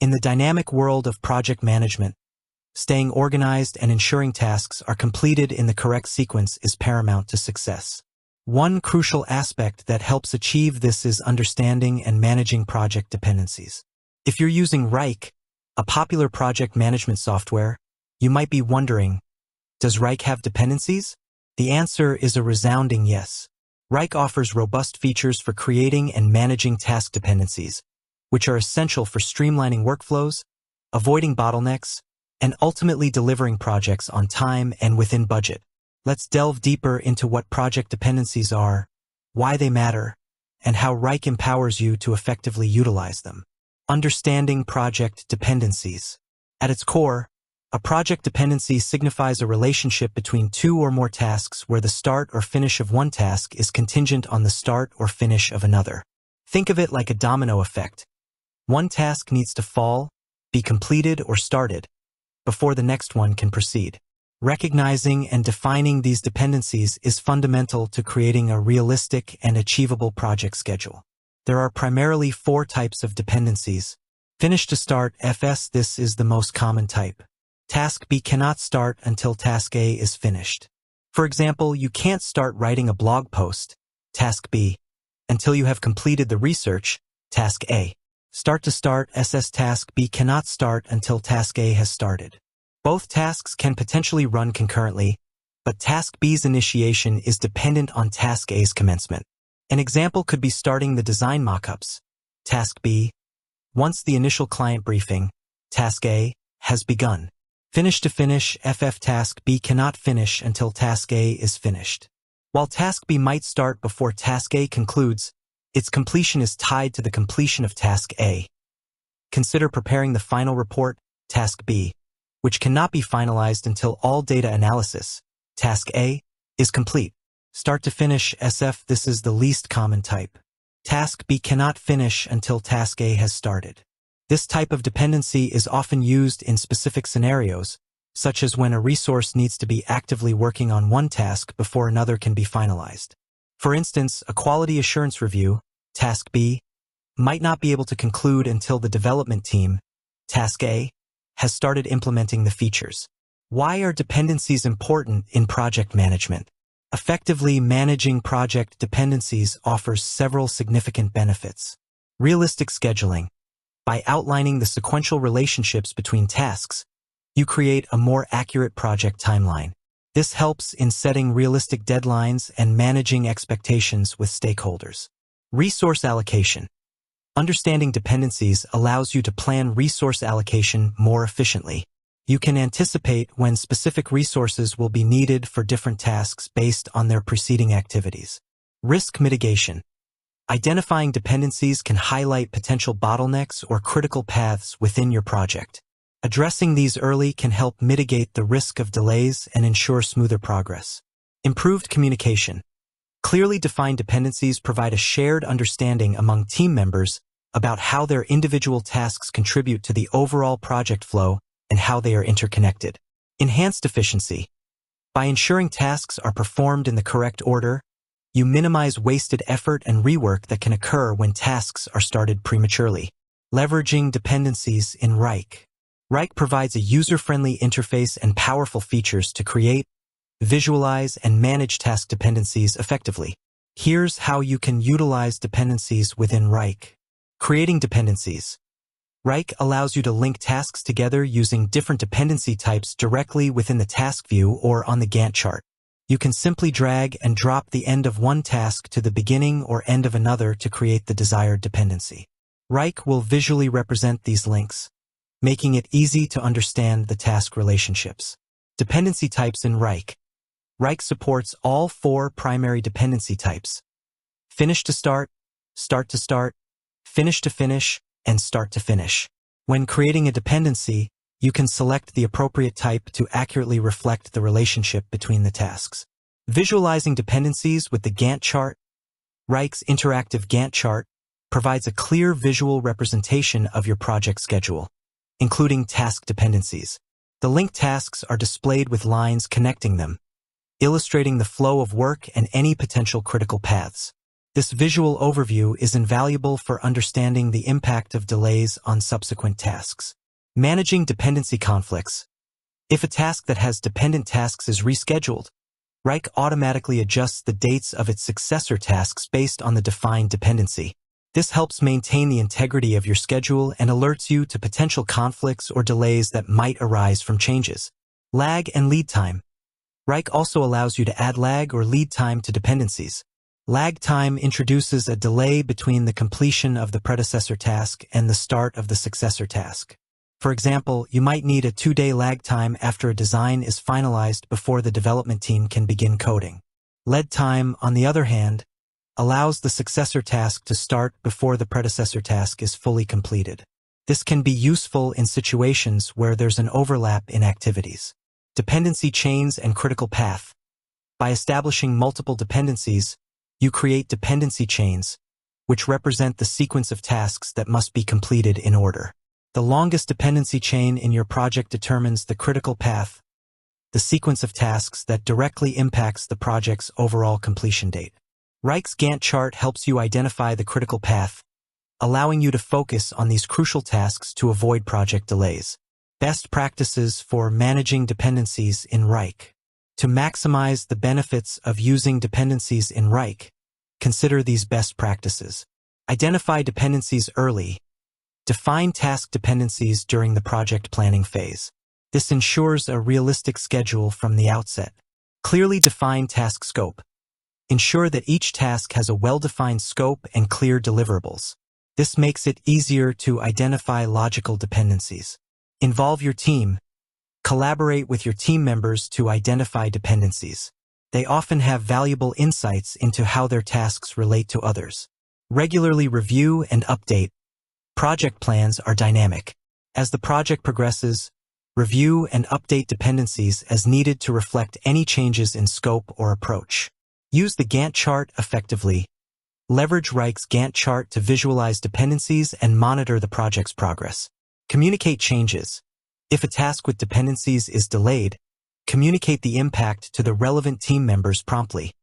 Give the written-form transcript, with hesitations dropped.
In the dynamic world of project management, staying organized and ensuring tasks are completed in the correct sequence is paramount to success. One crucial aspect that helps achieve this is understanding and managing project dependencies. If you're using Wrike, a popular project management software, you might be wondering, does Wrike have dependencies? The answer is a resounding yes. Wrike offers robust features for creating and managing task dependencies, which are essential for streamlining workflows, avoiding bottlenecks, and ultimately delivering projects on time and within budget. Let's delve deeper into what project dependencies are, why they matter, and how Wrike empowers you to effectively utilize them. Understanding project dependencies. At its core, a project dependency signifies a relationship between two or more tasks where the start or finish of one task is contingent on the start or finish of another. Think of it like a domino effect. One task needs to fall, be completed or started, before the next one can proceed. Recognizing and defining these dependencies is fundamental to creating a realistic and achievable project schedule. There are primarily 4 types of dependencies. Finish to start FS. This is the most common type. Task B cannot start until task A is finished. For example, you can't start writing a blog post, task B, until you have completed the research, task A. Start to start SS. Task B cannot start until task A has started. Both tasks can potentially run concurrently, but task B's initiation is dependent on task A's commencement. An example could be starting the design mockups, task B, once the initial client briefing, task A, has begun. Finish to finish FF. Task B cannot finish until task A is finished. While task B might start before task A concludes, its completion is tied to the completion of task A. Consider preparing the final report, task B, which cannot be finalized until all data analysis, task A, is complete. Start to finish SF. This is the least common type. Task B cannot finish until task A has started. This type of dependency is often used in specific scenarios, such as when a resource needs to be actively working on one task before another can be finalized. For instance, a quality assurance review, task B, might not be able to conclude until the development team, task A, has started implementing the features. Why are dependencies important in project management? Effectively managing project dependencies offers several significant benefits. Realistic scheduling. By outlining the sequential relationships between tasks, you create a more accurate project timeline. This helps in setting realistic deadlines and managing expectations with stakeholders. Resource allocation. Understanding dependencies allows you to plan resource allocation more efficiently. You can anticipate when specific resources will be needed for different tasks based on their preceding activities. Risk mitigation. Identifying dependencies can highlight potential bottlenecks or critical paths within your project. Addressing these early can help mitigate the risk of delays and ensure smoother progress. Improved communication. Clearly defined dependencies provide a shared understanding among team members about how their individual tasks contribute to the overall project flow and how they are interconnected. Enhanced efficiency. By ensuring tasks are performed in the correct order, you minimize wasted effort and rework that can occur when tasks are started prematurely. Leveraging dependencies in Wrike. Wrike provides a user-friendly interface and powerful features to create, visualize, and manage task dependencies effectively. Here's how you can utilize dependencies within Wrike. Creating dependencies. Wrike allows you to link tasks together using different dependency types directly within the task view or on the Gantt chart. You can simply drag and drop the end of one task to the beginning or end of another to create the desired dependency. Wrike will visually represent these links, making it easy to understand the task relationships. Dependency types in Wrike. Wrike supports all 4 primary dependency types: finish to start to start, finish to finish, and start to finish. When creating a dependency, you can select the appropriate type to accurately reflect the relationship between the tasks. Visualizing dependencies with the Gantt chart. Wrike's interactive Gantt chart provides a clear visual representation of your project schedule, including task dependencies. The linked tasks are displayed with lines connecting them, illustrating the flow of work and any potential critical paths. This visual overview is invaluable for understanding the impact of delays on subsequent tasks. Managing dependency conflicts. If a task that has dependent tasks is rescheduled, Wrike automatically adjusts the dates of its successor tasks based on the defined dependency. This helps maintain the integrity of your schedule and alerts you to potential conflicts or delays that might arise from changes. Lag and lead time. Wrike also allows you to add lag or lead time to dependencies. Lag time introduces a delay between the completion of the predecessor task and the start of the successor task. For example, you might need a 2-day lag time after a design is finalized before the development team can begin coding. Lead time, on the other hand, allows the successor task to start before the predecessor task is fully completed. This can be useful in situations where there's an overlap in activities. Dependency chains and critical path. By establishing multiple dependencies, you create dependency chains, which represent the sequence of tasks that must be completed in order. The longest dependency chain in your project determines the critical path, the sequence of tasks that directly impacts the project's overall completion date. Wrike's Gantt chart helps you identify the critical path, allowing you to focus on these crucial tasks to avoid project delays. Best practices for managing dependencies in Wrike. To maximize the benefits of using dependencies in Wrike, consider these best practices. Identify dependencies early. Define task dependencies during the project planning phase. This ensures a realistic schedule from the outset. Clearly define task scope. Ensure that each task has a well-defined scope and clear deliverables. This makes it easier to identify logical dependencies. Involve your team. Collaborate with your team members to identify dependencies. They often have valuable insights into how their tasks relate to others. Regularly review and update. Project plans are dynamic. As the project progresses, review and update dependencies as needed to reflect any changes in scope or approach. Use the Gantt chart effectively. Leverage Wrike's Gantt chart to visualize dependencies and monitor the project's progress. Communicate changes. If a task with dependencies is delayed, communicate the impact to the relevant team members promptly.